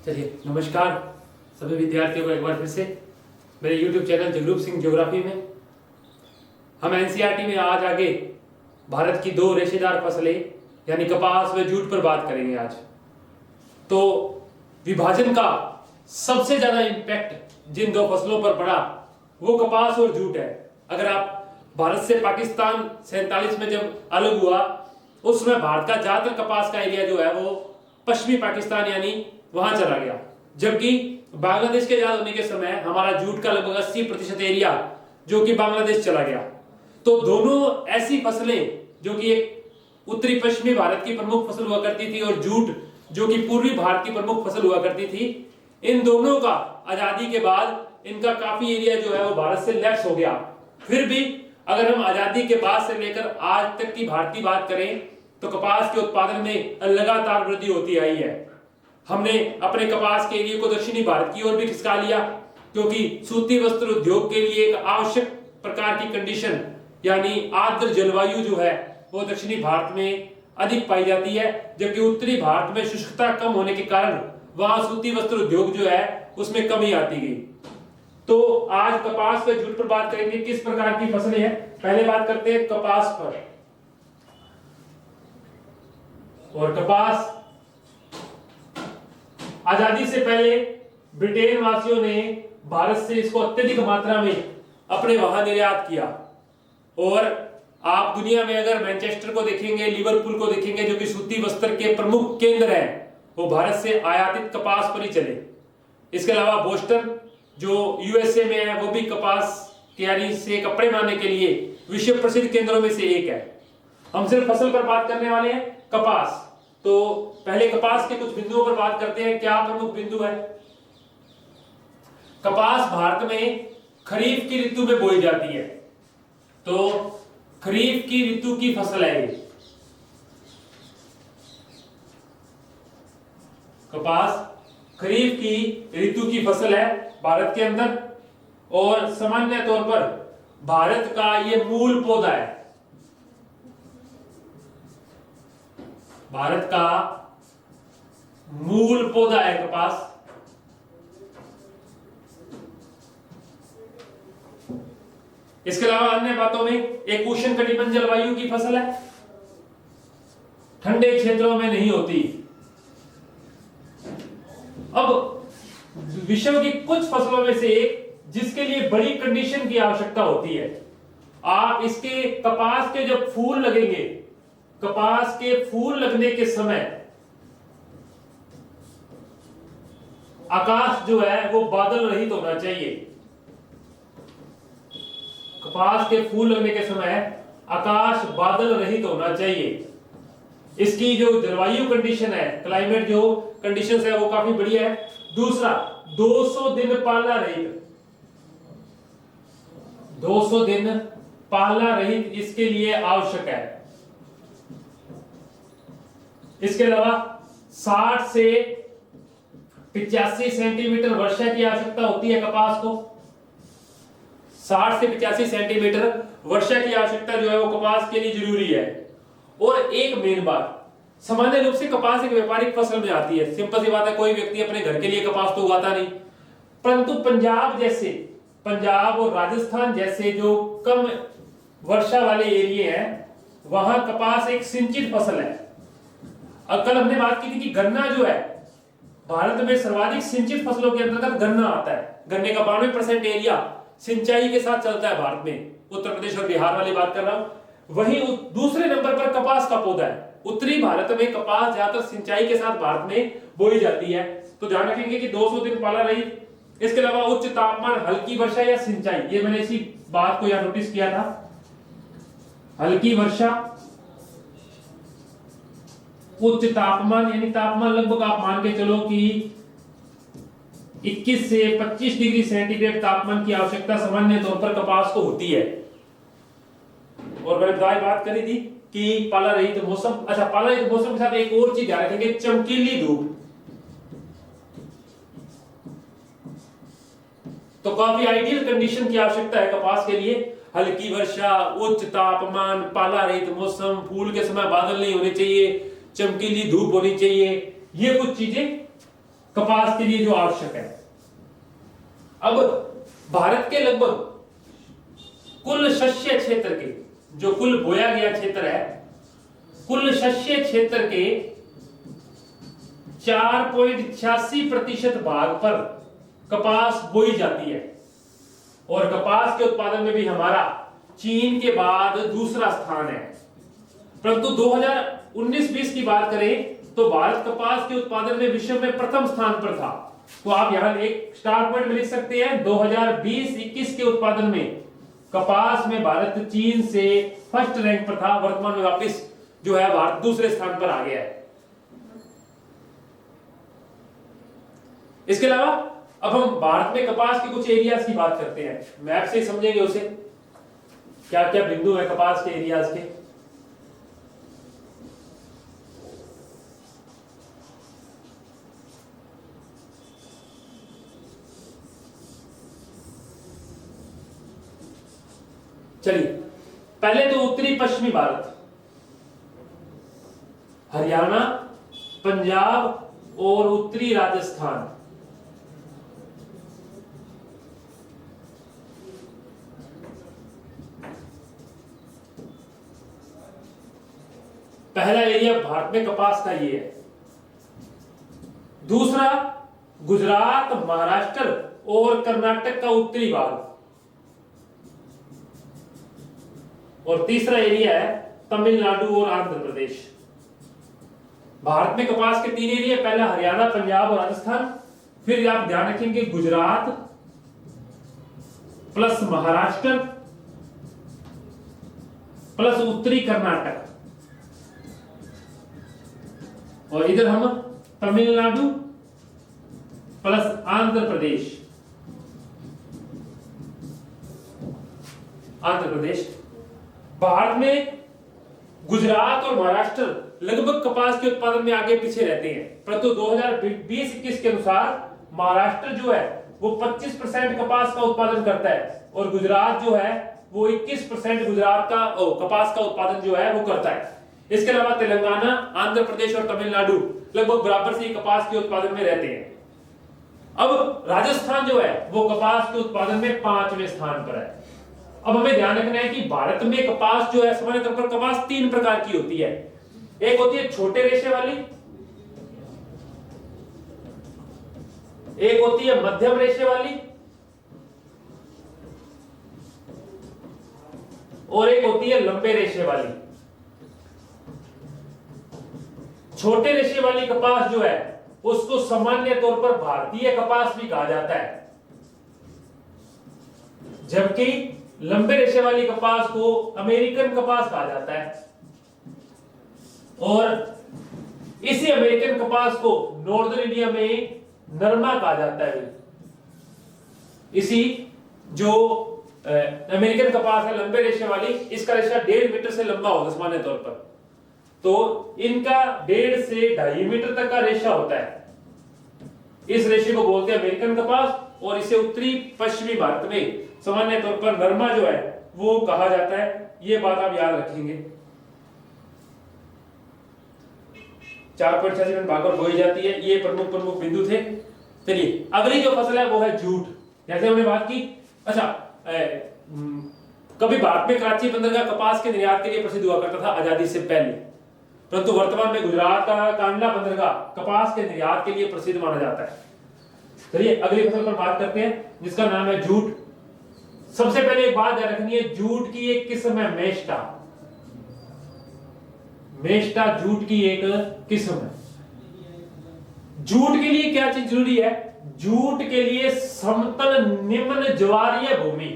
चलिए, नमस्कार सभी विद्यार्थियों को एक बार फिर से मेरे YouTube channel Jagroop Singh geography में हम एनसीईआरटी में आज आगे भारत की दो रेशेदार फसलें यानी कपास व जूट पर बात करेंगे आज। तो विभाजन का सबसे ज्यादा इम्पैक्ट जिन दो फसलों पर पड़ा वो कपास और जूट है। अगर आप भारत से पाकिस्तान 47 में जब अलग हुआ उस समय भारत का ज्यादातर कपास का एरिया जो है वो पश्चिमी पाकिस्तान यानी वहां चला गया, जबकि बांग्लादेश के आजाद होने के समय हमारा जूट का लगभग 80% एरिया जो कि बांग्लादेश चला गया। तो दोनों ऐसी फसलें जो कि एक उत्तरी पश्चिमी भारत की प्रमुख फसल हुआ करती थी और जूट जो कि पूर्वी भारत की प्रमुख फसल हुआ करती थी, इन दोनों का आजादी के बाद इनका काफी एरिया जो है वो भारत से लेफ्ट हो गया। फिर भी अगर हम आजादी के बाद से लेकर आज तक की भारत की बात करें तो कपास के उत्पादन में लगातार वृद्धि होती आई है। हमने अपने कपास के एरिया को दक्षिणी भारत की ओर भी खिसका लिया, क्योंकि सूती वस्त्र उद्योग के लिए एक आवश्यक प्रकार की कंडीशन यानी आर्द्र जलवायु जो है वो दक्षिणी भारत में अधिक पाई जाती है, जबकि उत्तरी भारत में शुष्कता कम होने के कारण वहां सूती वस्त्र उद्योग जो है उसमें कमी आती गई। तो आज कपास व जूट पर बात करेंगे, किस प्रकार की फसलें हैं। पहले बात करते हैं कपास पर। और कपास आजादी से पहले ब्रिटेन वासियों ने भारत से इसको अत्यधिक मात्रा में अपने वहां निर्यात किया। और आप दुनिया में अगर मैनचेस्टर को देखेंगे, लिवरपूल को देखेंगे जो कि सूती वस्त्र के प्रमुख केंद्र हैं, वो भारत से आयातित कपास पर ही चले। इसके अलावा बोस्टन जो यूएसए में है वो भी कपास के यानी से कपड़े बनाने के लिए विश्व प्रसिद्ध केंद्रों में से एक है। हम सिर्फ फसल पर बात करने वाले हैं, कपास। तो पहले कपास के कुछ बिंदुओं पर बात करते हैं। क्या प्रमुख बिंदु है? कपास भारत में खरीफ की ऋतु में बोई जाती है, तो खरीफ की ऋतु की फसल है ये। कपास खरीफ की ऋतु की फसल है भारत के अंदर, और सामान्य तौर पर भारत का ये मूल पौधा है। भारत का मूल पौधा है कपास। इसके अलावा अन्य बातों में एक उष्णकटिबंधीय जलवायु की फसल है, ठंडे क्षेत्रों में नहीं होती। अब विश्व की कुछ फसलों में से एक जिसके लिए बड़ी कंडीशन की आवश्यकता होती है। आप इसके कपास के जब फूल लगेंगे, कपास के फूल लगने के समय आकाश जो है वो बादल रहित होना चाहिए। कपास के फूल लगने के समय आकाश बादल रहित होना चाहिए। इसकी जो जलवायु कंडीशन है, क्लाइमेट जो कंडीशंस है वो काफी बढ़िया है। दूसरा, 200 दिन पाला रहित, 200 दिन पाला रहित इसके लिए आवश्यक है। इसके अलावा 60 से 85 सेंटीमीटर वर्षा की आवश्यकता होती है कपास को। 60 से 85 सेंटीमीटर वर्षा की आवश्यकता जो है वो कपास के लिए जरूरी है। और एक मेन बात, सामान्य रूप से कपास एक व्यापारिक फसल में आती है। सिंपल सी बात है, कोई व्यक्ति अपने घर के लिए कपास तो उगाता नहीं, परंतु पंजाब और राजस्थान जैसे जो कम वर्षा वाले एरिया हैं वहां कपास एक सिंचित फसल है। अब कल हमने बात की थी कि गन्ना जो है भारत में सर्वाधिक सिंचित फसलों के अंतर्गत गन्ना आता है। गन्ने का 92% एरिया सिंचाई के साथ चलता है भारत में, उत्तर प्रदेश और बिहार वाली बात कर रहा हूं। वहीं दूसरे नंबर पर कपास का पौधा है। उत्तरी भारत में कपास ज्यादातर सिंचाई के साथ भारत में बोई जाती है। तो ध्यान रखेंगे कि 200 दिन पाला रही। इसके अलावा उच्च तापमान, हल्की वर्षा या सिंचाई, ये मैंने इसी बात को यहां नोटिस किया था। हल्की वर्षा, उच्च तापमान यानी तापमान लगभग आप मान के चलो कि 21 से 25 डिग्री सेंटीग्रेड तापमान की आवश्यकता सामान्य तौर पर कपास को होती है। और मैंने बात करी थी कि पाला रहित मौसम। अच्छा, पाला रहित मौसम के साथ एक और चीज ध्यान रखेंगे, चमकीली धूप। तो काफी आइडियल कंडीशन की आवश्यकता है कपास के लिए। हल्की वर्षा, उच्च तापमान, पाला रहित मौसम, फूल के समय बादल नहीं होने चाहिए, चमकीली धूप होनी चाहिए। ये कुछ चीजें कपास के लिए जो आवश्यक है। अब भारत के लगभग कुल शस्य क्षेत्र के, जो कुल बोया गया क्षेत्र है, कुल शस्य क्षेत्र के 4.86% भाग पर कपास बोई जाती है और कपास के उत्पादन में भी हमारा चीन के बाद दूसरा स्थान है। परंतु 2019-20 की बात करें तो भारत कपास के उत्पादन में विश्व में प्रथम स्थान पर था। तो आप यहां एक स्टार पॉइंट में लिख सकते हैं 2020-21 के उत्पादन में कपास में भारत चीन से फर्स्ट रैंक पर था, वर्तमान में वापस जो है भारत दूसरे स्थान पर आ गया है। इसके अलावा अब हम भारत में कपास के कुछ एरियाज की बात करते हैं, मैप से समझेंगे उसे, क्या क्या बिंदु है कपास के एरियाज के। चलिए, पहले तो उत्तरी पश्चिमी भारत, हरियाणा, पंजाब और उत्तरी राजस्थान। पहला एरिया भारत में कपास का ये है। दूसरा गुजरात, महाराष्ट्र और कर्नाटक का उत्तरी भाग। और तीसरा एरिया है तमिलनाडु और आंध्र प्रदेश। भारत में कपास के 3 एरिया, पहला हरियाणा, पंजाब और राजस्थान। फिर आप ध्यान रखेंगे गुजरात प्लस महाराष्ट्र प्लस उत्तरी कर्नाटक, और इधर हम तमिलनाडु प्लस आंध्र प्रदेश। आंध्र प्रदेश, भारत में गुजरात और महाराष्ट्र लगभग कपास के उत्पादन में आगे पीछे रहते हैं, परंतु 2020-21 के अनुसार महाराष्ट्र जो है वो 25% कपास का उत्पादन करता है और गुजरात जो है वो 21% गुजरात का कपास का उत्पादन जो है वो करता है। इसके अलावा तेलंगाना, आंध्र प्रदेश और तमिलनाडु लगभग बराबर से कपास के उत्पादन में रहते हैं। अब राजस्थान जो है वो कपास के उत्पादन में 5वें स्थान पर है। अब हमें ध्यान रखना है कि भारत में कपास जो है सामान्य तौर पर कपास 3 प्रकार की होती है। एक होती है छोटे रेशे वाली, एक होती है मध्यम रेशे वाली और एक होती है लंबे रेशे वाली। छोटे रेशे वाली कपास जो है उसको सामान्य तौर पर भारतीय कपास भी कहा जाता है, जबकि लंबे रेशे वाली कपास को अमेरिकन कपास कहा जाता है। और इसी अमेरिकन कपास को नॉर्दर्न इंडिया में नरमा कहा जाता है। इसी जो अमेरिकन कपास है लंबे रेशे वाली, इसका रेशा 1.5 मीटर से लंबा होता है सामान्य तौर पर, तो इनका 1.5 से 2.5 मीटर तक का रेशा होता है। इस रेशे को बोलते हैं अमेरिकन कपास और इसे उत्तरी पश्चिमी भारत में सामान्य तौर पर नरमा जो है वो कहा जाता है। ये बात आप याद रखेंगे। 4.86 में भाग पर बोई जाती है। ये प्रमुख बिंदु थे। चलिए, अगली जो फसल है वो है जूट। जैसे हमने बात की, अच्छा कभी भारत में कराची बंदरगाह कपास के निर्यात के लिए प्रसिद्ध हुआ करता था आजादी से पहले, परंतु वर्तमान में गुजरात का कांडला बंदरगाह कपास के निर्यात के लिए प्रसिद्ध माना जाता है। चलिए अगली फसल पर बात करते हैं जिसका नाम है जूट। सबसे पहले एक बात याद रखनी है, जूट की एक किस्म है मेस्टा। मेस्टा जूट की एक किस्म है। जूट के लिए क्या चीज जरूरी है? जूट के लिए समतल निम्न ज्वारीय भूमि,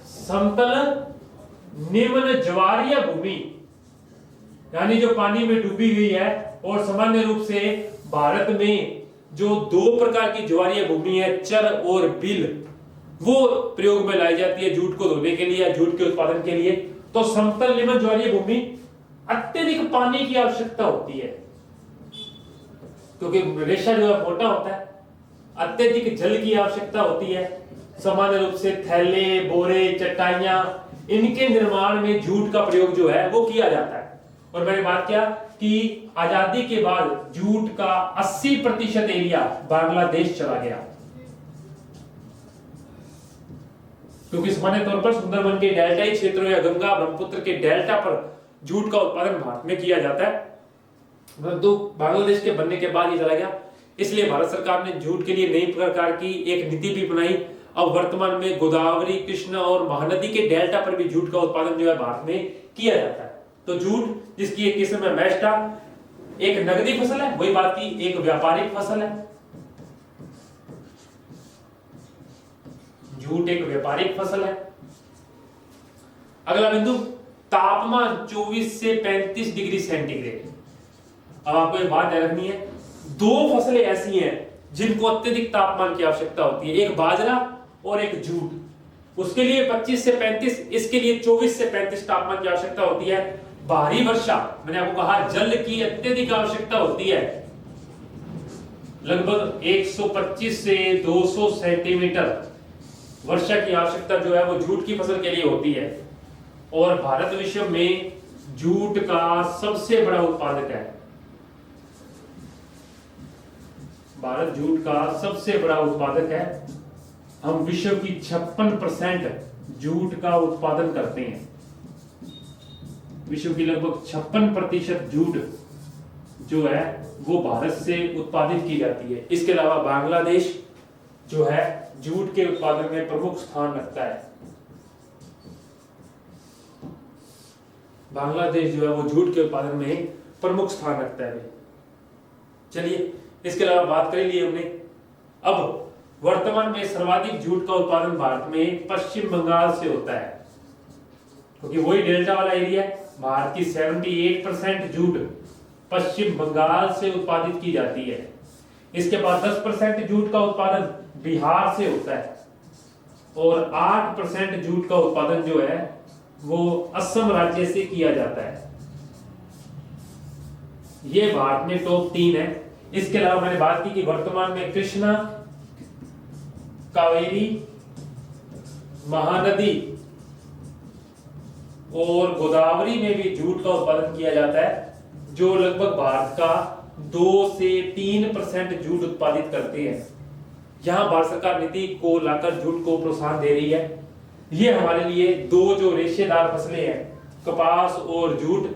समतल निम्न ज्वारीय भूमि यानी जो पानी में डूबी हुई है। और सामान्य रूप से भारत में जो 2 प्रकार की ज्वारीय भूमि है, चर और बिल, वो प्रयोग में लाई जाती है जूट को धोने के लिए या जूट के उत्पादन के लिए। तो समतल निम्न ज्वारीय भूमि अत्यधिक पानी की आवश्यकता होती है क्योंकि रेशा जो है मोटा होता है, अत्यधिक जल की आवश्यकता होती है। सामान्य रूप से थैले, बोरे, चटाइयां, इनके निर्माण में जूट का प्रयोग जो है वो किया जाता है। और मैंने बात किया कि आजादी के बाद जूट का 80% एरिया बांग्लादेश चला गया, क्योंकि सामान्य तौर पर सुंदरबन के डेल्टाई क्षेत्रों या गंगा ब्रह्मपुत्र के डेल्टा पर जूट का उत्पादन भारत में किया जाता है, परंतु बांग्लादेश के बनने के बाद ये चला गया। इसलिए भारत सरकार ने जूट के लिए नई प्रकार की एक नीति भी बनाई। अब वर्तमान में गोदावरी, कृष्णा और महानदी के डेल्टा पर भी जूट का उत्पादन जो है भारत में किया जाता है। तो जूट, जिसकी एक किस्म है मैस्टा, एक नगदी फसल है, वही बात की एक व्यापारिक फसल है। जूट एक व्यापारिक फसल है। अगला बिंदु, तापमान 24 से 35 डिग्री सेंटीग्रेड। अब आपको एक बात ध्यान रखनी है, दो फसलें ऐसी हैं जिनको अत्यधिक तापमान की आवश्यकता होती है, एक बाजरा और एक जूट। उसके लिए 25 से 35, इसके लिए 24 से 35 तापमान की आवश्यकता होती है। भारी वर्षा, मैंने आपको कहा जल की अत्यधिक आवश्यकता होती है, लगभग 125 से 200 सेंटीमीटर वर्षा की आवश्यकता जो है वो जूट की फसल के लिए होती है। और भारत विश्व में जूट का सबसे बड़ा उत्पादक है। भारत जूट का सबसे बड़ा उत्पादक है। हम विश्व की 56% जूट का उत्पादन करते हैं। विश्व की लगभग 56% जूट जो है वो भारत से उत्पादित की जाती है। इसके अलावा बांग्लादेश जो है जूट के उत्पादन में प्रमुख स्थान रखता है। बांग्लादेश जो है वो जूट के उत्पादन में प्रमुख स्थान रखता है। चलिए, इसके अलावा बात कर ली हमने। अब वर्तमान में सर्वाधिक जूट का उत्पादन भारत में पश्चिम बंगाल से होता है, क्योंकि वही डेल्टा वाला एरिया है। भारत की 78% जूट पश्चिम बंगाल से उत्पादित की जाती है। इसके बाद 10% जूट का उत्पादन बिहार से होता है और 8% जूट का उत्पादन जो है वो असम राज्य से किया जाता है। ये भारत में टॉप 3 है। इसके अलावा मैंने बात की कि वर्तमान में कृष्णा, कावेरी, महानदी और गोदावरी में भी जूट का उत्पादन किया जाता है, जो लगभग भारत का 2 से 3% जूट उत्पादित करते हैं। यहां भारत सरकार नीति को लाकर जूट को प्रोत्साहन दे रही है। ये हमारे लिए दो जो रेशेदार फसलें हैं, कपास और जूट,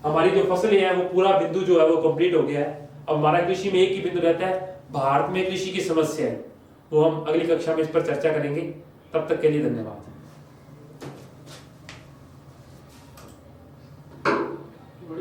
हमारी जो फसलें हैं वो पूरा बिंदु जो है वो कंप्लीट हो गया है। अब हमारा कृषि में एक ही बिंदु रहता है, भारत में कृषि की समस्या है, वो हम अगली कक्षा में इस पर चर्चा करेंगे। तब तक के लिए धन्यवाद।